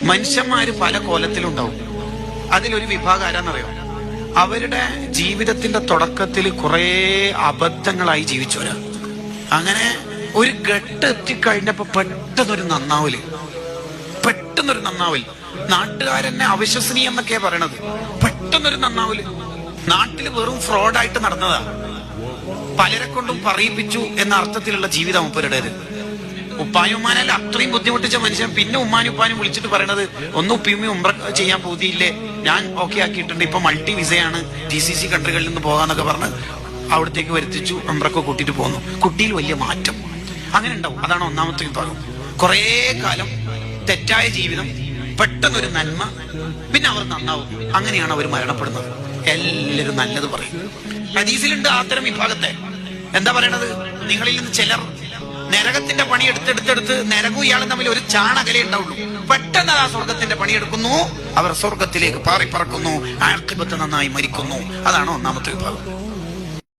മനുഷ്യന്മാര് പല കോലത്തിലുണ്ടാവും. അതിലൊരു വിഭാഗം ആരാന്നറിയോ? അവരുടെ ജീവിതത്തിന്റെ തുടക്കത്തിൽ കുറെ അബദ്ധങ്ങളായി ജീവിച്ചവരാ. അങ്ങനെ ഒരു ഘട്ടം എത്തിക്കഴിഞ്ഞപ്പോ പെട്ടെന്നൊരു നന്നാവല്. നാട്ടുകാരെന്നെ അവിശ്വസനീയം എന്നൊക്കെയാ പറയണത്. പെട്ടെന്നൊരു നന്നാവല്. നാട്ടില് വെറും ഫ്രോഡായിട്ട് നടന്നതാ. പലരെ കൊണ്ടും പറയിപ്പിച്ചു എന്ന അർത്ഥത്തിലുള്ള ജീവിതം മുപ്പരുടേത്. ഉപ്പാനുമ്മാനല്ല അത്രയും ബുദ്ധിമുട്ടിച്ച മനുഷ്യൻ പിന്നെ ഉമ്മാനും വിളിച്ചിട്ട് പറയണത്, ഒന്ന് ഉപ്പിയുമ്മയും ഉംറ ചെയ്യാൻ പോതിയില്ലേ, ഞാൻ ഓക്കെ ആക്കിയിട്ടുണ്ട്, ഇപ്പൊ മൾട്ടി വിസയാണ്, GCC കൺട്രികളിൽ നിന്ന് പോകാന്നൊക്കെ പറഞ്ഞ് അവിടത്തേക്ക് വരുത്തിച്ചു, ഉംറക്ക് കൂട്ടിയിട്ട് പോന്നു. കുട്ടിയിൽ വലിയ മാറ്റം അങ്ങനെ ഉണ്ടാവും. അതാണ് ഒന്നാമത്തെ വിഭാഗം. കുറേ കാലം തെറ്റായ ജീവിതം, പെട്ടെന്നൊരു നന്മ, പിന്നെ അവർ നന്നാവും. അങ്ങനെയാണ് അവർ മരണപ്പെടുന്നത്. എല്ലാവരും നല്ലത് പറയും. ഹദീസിലുണ്ട് അത്തരം വിഭാഗത്തെ. എന്താ പറയണത്? നിങ്ങളിൽ നിന്ന് ചിലർ നരകത്തിന്റെ പണി എടുത്തെടുത്തെടുത്ത് നരകവും ഇയാളും തമ്മിൽ ഒരു ചാണകലേ ഉണ്ടാവുള്ളൂ. പെട്ടെന്ന് ആ സ്വർഗത്തിന്റെ പണിയെടുക്കുന്നു, അവർ സ്വർഗത്തിലേക്ക് പാറിപ്പറക്കുന്നു, ആഖിബത്ത് നന്നായി മരിക്കുന്നു. അതാണ് ഒന്നാമത്തെ വിഭാഗം.